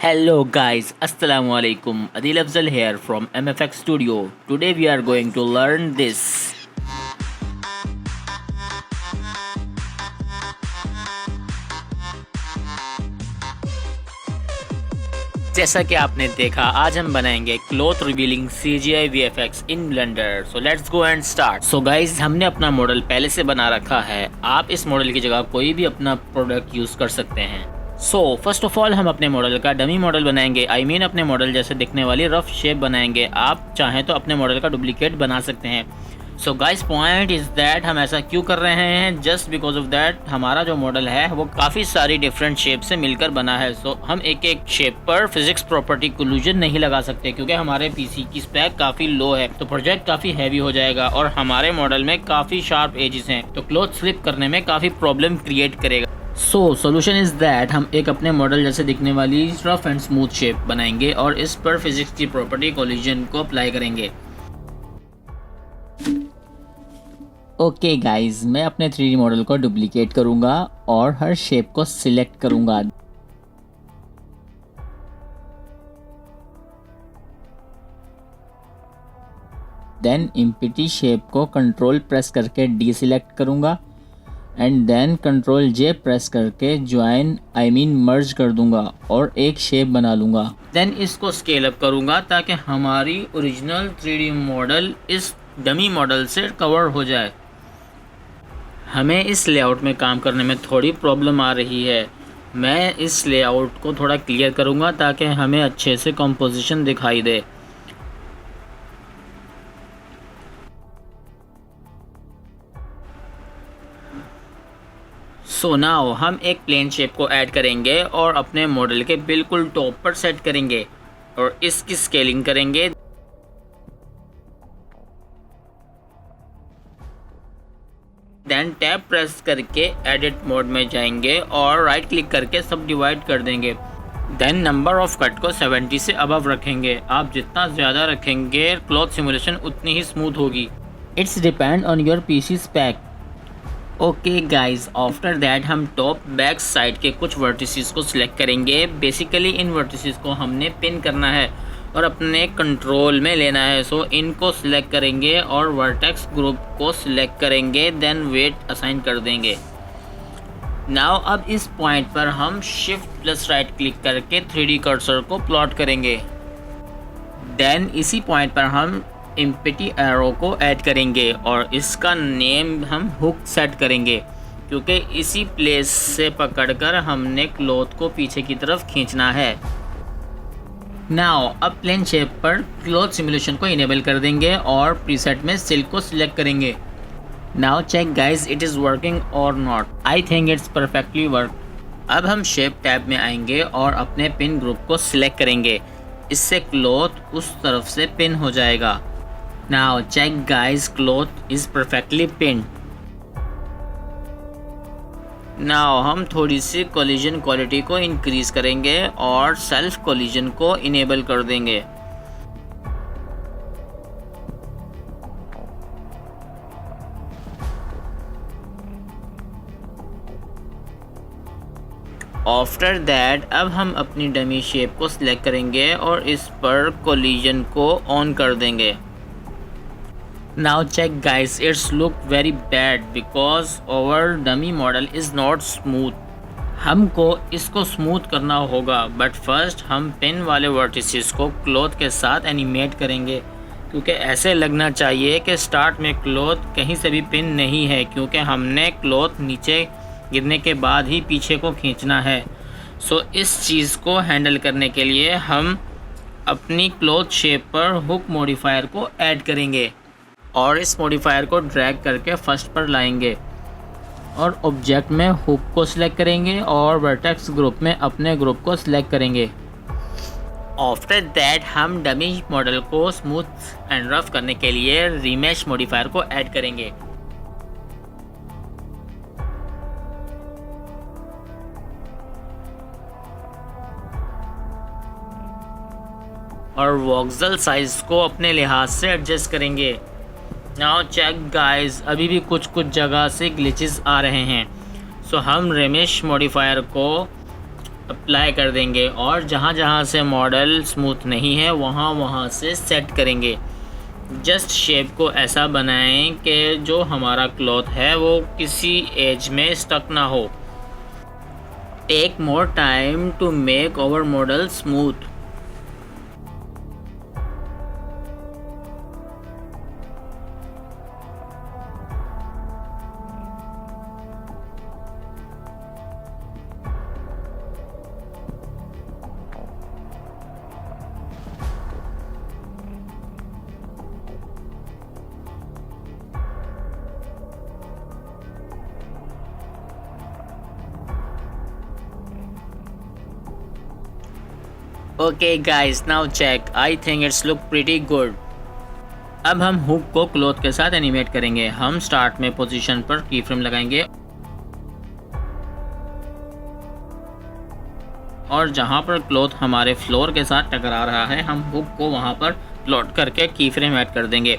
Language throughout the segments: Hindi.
Hello guys, Assalamu alaikum. Adil Afzal here from MFX Studio. Today we are going to learn this. जैसा कि आपने देखा, आज हम बनाएंगे cloth revealing CGI VFX in Blender. So let's go and start. So guys, हमने अपना मॉडल पहले से बना रखा है. आप इस मॉडल की जगह कोई भी अपना प्रोडक्ट यूज़ कर सकते हैं. सो फर्स्ट ऑफ ऑल हम अपने मॉडल का डमी मॉडल बनाएंगे. अपने मॉडल जैसे दिखने वाली रफ शेप बनाएंगे. आप चाहें तो अपने मॉडल का डुप्लीकेट बना सकते हैं. So guys, point is that हम ऐसा क्यों कर रहे हैं, जस्ट बिकॉज ऑफ दैट हमारा जो मॉडल है वो काफ़ी सारी डिफरेंट शेप से मिलकर बना है. सो हम एक एक शेप पर फिजिक्स प्रॉपर्टी कोलिजन नहीं लगा सकते क्योंकि हमारे पीसी की स्पेक काफ़ी लो है. तो प्रोजेक्ट काफ़ी हैवी हो जाएगा और हमारे मॉडल में काफ़ी शार्प एजेस हैं, तो क्लॉथ स्लिप करने में काफ़ी प्रॉब्लम क्रिएट करेगा. सो सोल्यूशन इज़ दैट हम एक अपने मॉडल जैसे दिखने वाली रफ एंड स्मूथ शेप बनाएंगे और इस पर फिजिक्स की प्रॉपर्टी कोलिजन को अप्लाई करेंगे. ओके गाइज, मैं अपने 3D मॉडल को डुप्लीकेट करूंगा और हर शेप को सिलेक्ट करूंगा. देन इम्पिटी शेप को कंट्रोल प्रेस करके डीसिलेक्ट करूंगा and then control J press करके ज्वाइन मर्ज कर दूंगा और एक शेप बना लूँगा. देन इसको स्केल अप करूँगा ताकि हमारी ओरिजिनल 3D मॉडल इस डमी मॉडल से कवर हो जाए. हमें इस लेआउट में काम करने में थोड़ी प्रॉब्लम आ रही है. मैं इस लेआउट को थोड़ा क्लियर करूँगा ताकि हमें अच्छे से कंपोजिशन दिखाई दे. सो नाउ हम एक प्लेन शेप को ऐड करेंगे और अपने मॉडल के बिल्कुल टॉप पर सेट करेंगे और इसकी स्केलिंग करेंगे. देन टैब प्रेस करके एडिट मोड में जाएंगे और राइट क्लिक करके सब डिवाइड कर देंगे. देन नंबर ऑफ कट को 70 से अबव रखेंगे. आप जितना ज़्यादा रखेंगे क्लॉथ सिमुलेशन उतनी ही स्मूथ होगी. It's depend on your PC spec. Okay guys, after that हम टॉप बैक साइड के कुछ वर्टिसेस को सिलेक्ट करेंगे. बेसिकली इन वर्टिसेस को हमने पिन करना है और अपने कंट्रोल में लेना है. सो इनको सिलेक्ट करेंगे और वर्टेक्स ग्रुप को सिलेक्ट करेंगे. देन वेट असाइन कर देंगे. नाउ अब इस पॉइंट पर हम शिफ्ट प्लस राइट क्लिक करके 3D कर्सर को प्लॉट करेंगे. देन इसी पॉइंट पर हम इम्पिटी एरो को ऐड करेंगे और इसका नेम हम हुक सेट करेंगे क्योंकि इसी प्लेस से पकड़कर हमने क्लॉथ को पीछे की तरफ खींचना है. नाउ अब प्लेन शेप पर क्लॉथ सिमुलेशन को इनेबल कर देंगे और प्रीसेट में सिल्क को सिलेक्ट करेंगे. Now check guys, it is working और not. I think it's perfectly work. अब हम शेप टैब में आएंगे और अपने पिन ग्रुप को सिलेक्ट करेंगे. इससे क्लॉथ उस तरफ से पिन हो जाएगा. Now check guys, cloth is perfectly pin. Now हम थोड़ी सी कोलिजन क्वालिटी को इंक्रीज़ करेंगे और सेल्फ कोलिजन को इनेबल कर देंगे. आफ्टर दैट अब हम अपनी डमी शेप को सिलेक्ट करेंगे और इस पर कोलिजन को ऑन कर देंगे. Now check guys, it's look very bad because our dummy model is not smooth. हमको इसको स्मूथ करना होगा, बट फर्स्ट हम पिन वाले वर्टिसेस को क्लॉथ के साथ एनिमेट करेंगे क्योंकि ऐसे लगना चाहिए कि स्टार्ट में क्लॉथ कहीं से भी पिन नहीं है क्योंकि हमने क्लॉथ नीचे गिरने के बाद ही पीछे को खींचना है. सो इस चीज़ को हैंडल करने के लिए हम अपनी क्लॉथ शेप पर हुक मॉडिफायर को ऐड करेंगे और इस मॉडिफायर को ड्रैग करके फर्स्ट पर लाएंगे और ऑब्जेक्ट में हुक को सिलेक्ट करेंगे और वर्टेक्स ग्रुप में अपने ग्रुप को सिलेक्ट करेंगे. आफ्टर दैट हम डमी मॉडल को स्मूथ एंड रफ करने के लिए रीमेश मॉडिफायर को ऐड करेंगे. और वॉक्सल साइज को अपने लिहाज से एडजस्ट करेंगे. नाउ चेक गाइस, अभी भी कुछ जगह से ग्लिचेस आ रहे हैं. सो हम रेमेश मॉडिफायर को अप्लाई कर देंगे और जहाँ जहाँ से मॉडल स्मूथ नहीं है वहाँ से सेट करेंगे। जस्ट शेप को ऐसा बनाएं कि जो हमारा क्लॉथ है वो किसी एज में स्टक ना हो। Take more time to make our model smooth. Okay guys, now check, I think it's look pretty good. अब हम हुक को क्लॉथ के साथ एनिमेट करेंगे। हम स्टार्ट में पोजीशन पर की फ्रेम लगाएंगे और जहां पर क्लॉथ हमारे फ्लोर के साथ टकरा रहा है हम हुक को वहां पर प्लॉट करके की फ्रेम ऐड कर देंगे।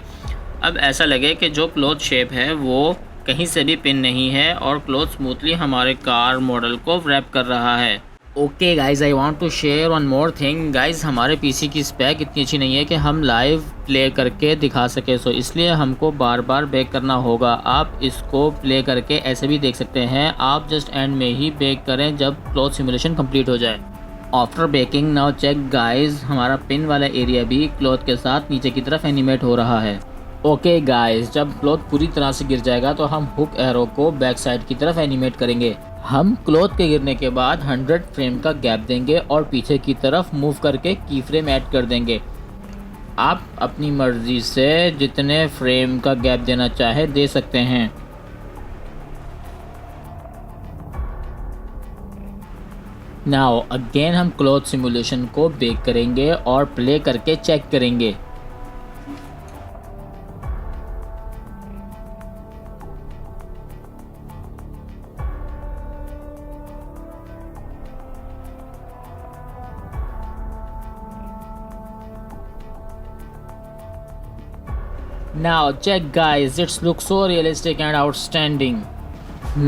अब ऐसा लगे कि जो क्लॉथ शेप है वो कहीं से भी पिन नहीं है और क्लॉथ स्मूथली हमारे कार मॉडल को रैप कर रहा है। Okay guys, I want to share one more thing. Guys, हमारे पीसी की स्पेक इतनी अच्छी नहीं है कि हम लाइव प्ले करके दिखा सके, सो इसलिए हमको बार बार बेक करना होगा। आप इसको प्ले करके ऐसे भी देख सकते हैं। आप जस्ट एंड में ही बेक करें जब क्लॉथ सिमुलेशन कंप्लीट हो जाए। After baking now check guys, हमारा पिन वाला एरिया भी क्लॉथ के साथ नीचे की तरफ एनिमेट हो रहा है। ओके गाइज, जब क्लॉथ पूरी तरह से गिर जाएगा तो हम हुक एरो को बैक साइड की तरफ एनिमेट करेंगे। हम क्लॉथ के गिरने के बाद 100 फ्रेम का गैप देंगे और पीछे की तरफ मूव करके की फ्रेम ऐड कर देंगे। आप अपनी मर्ज़ी से जितने फ्रेम का गैप देना चाहे दे सकते हैं। नाउ अगेन हम क्लॉथ सिमुलेशन को बेक करेंगे और प्ले करके चेक करेंगे। Now check guys, it's looks so realistic and outstanding.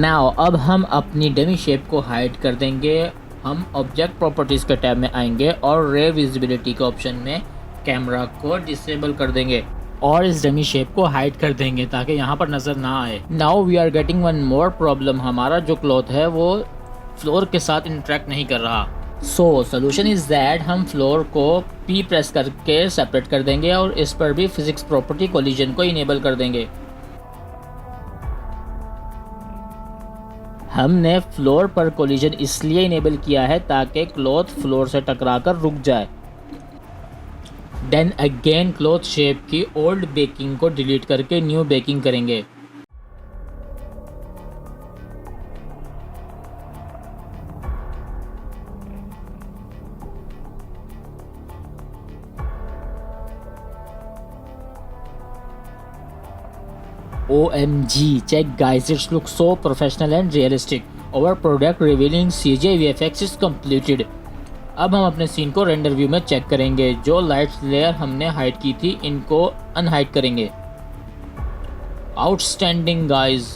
Now अब हम अपनी डमी शेप को हाइड कर देंगे। हम ऑब्जेक्ट प्रॉपर्टीज़ के टैब में आएंगे और रे विजिबिलिटी के ऑप्शन में कैमरा को डिसेबल कर देंगे और इस डमी शेप को हाइड कर देंगे ताकि यहाँ पर नज़र ना आए। Now we are getting one more problem. हमारा जो क्लॉथ है वो फ्लोर के साथ इंटरेक्ट नहीं कर रहा। सो सोल्यूशन इज़ दैट हम फ्लोर को पी प्रेस करके सेपरेट कर देंगे और इस पर भी फिजिक्स प्रॉपर्टी कोलिजन को इनेबल कर देंगे। हमने फ्लोर पर कोलिजन इसलिए इनेबल किया है ताकि क्लॉथ फ्लोर से टकराकर रुक जाए। देन अगेन क्लॉथ शेप की ओल्ड बेकिंग को डिलीट करके न्यू बेकिंग करेंगे। OMG, check guys, it looks so professional and realistic. Our product revealing CGI VFX is completed. अब हम अपने सीन को रेंडर व्यू में चेक करेंगे। जो लाइट्स लेयर हमने हाइड की थी इनको अनहाइड करेंगे। Outstanding guys.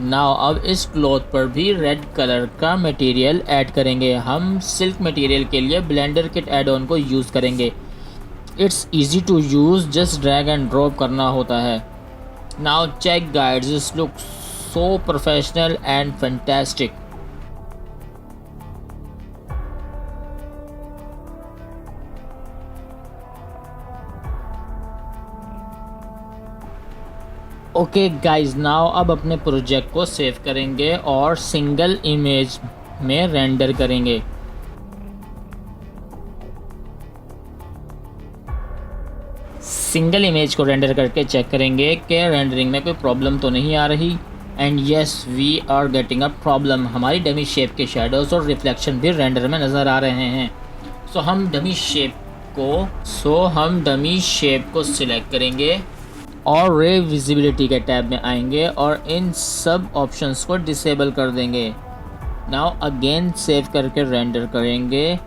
नाउ अब इस क्लॉथ पर भी रेड कलर का मटेरियल ऐड करेंगे। हम सिल्क मटेरियल के लिए ब्लेंडर किट ऐड ऑन को यूज़ करेंगे। It's easy to use, just drag and drop करना होता है। Now check guys, this look so professional and fantastic. Okay guys, now अब अपने प्रोजेक्ट को सेव करेंगे और सिंगल इमेज में रेंडर करेंगे। सिंगल इमेज को रेंडर करके चेक करेंगे कि रेंडरिंग में कोई प्रॉब्लम तो नहीं आ रही। And yes, we are getting a problem. हमारी डमी शेप के शेडोज़ और रिफ्लेक्शन भी रेंडर में नज़र आ रहे हैं। सो हम डमी शेप को सिलेक्ट करेंगे और रे विजिबिलिटी के टैब में आएंगे और इन सब ऑप्शंस को डिसेबल कर देंगे। नाउ अगेन सेव करके रेंडर करेंगे।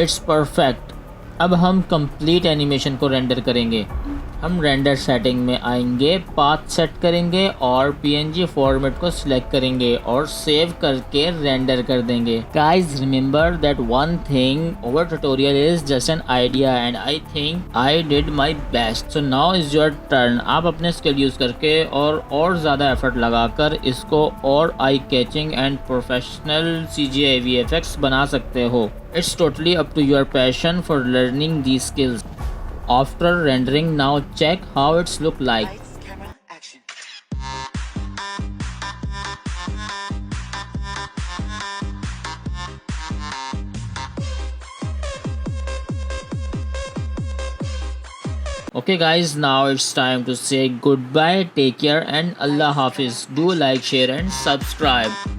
It's perfect. अब हम कंप्लीट एनिमेशन को रेंडर करेंगे। हम रेंडर सेटिंग में आएंगे, पाथ सेट करेंगे और पीएनजी फॉर्मेट को सिलेक्ट करेंगे और सेव करके रेंडर कर देंगे। Guys remember that one thing, over tutorial is just an idea and I think I did my best. So now is your turn. आप अपने स्किल यूज करके और ज़्यादा एफर्ट लगाकर इसको और eye catching and professional CGI VFX बना सकते हो। It's totally up to your passion for learning these skills. After rendering, now check how it's look like. Lights, camera, action. Okay guys, now it's time to say goodbye, take care and Allah Hafiz. Do like, share and subscribe.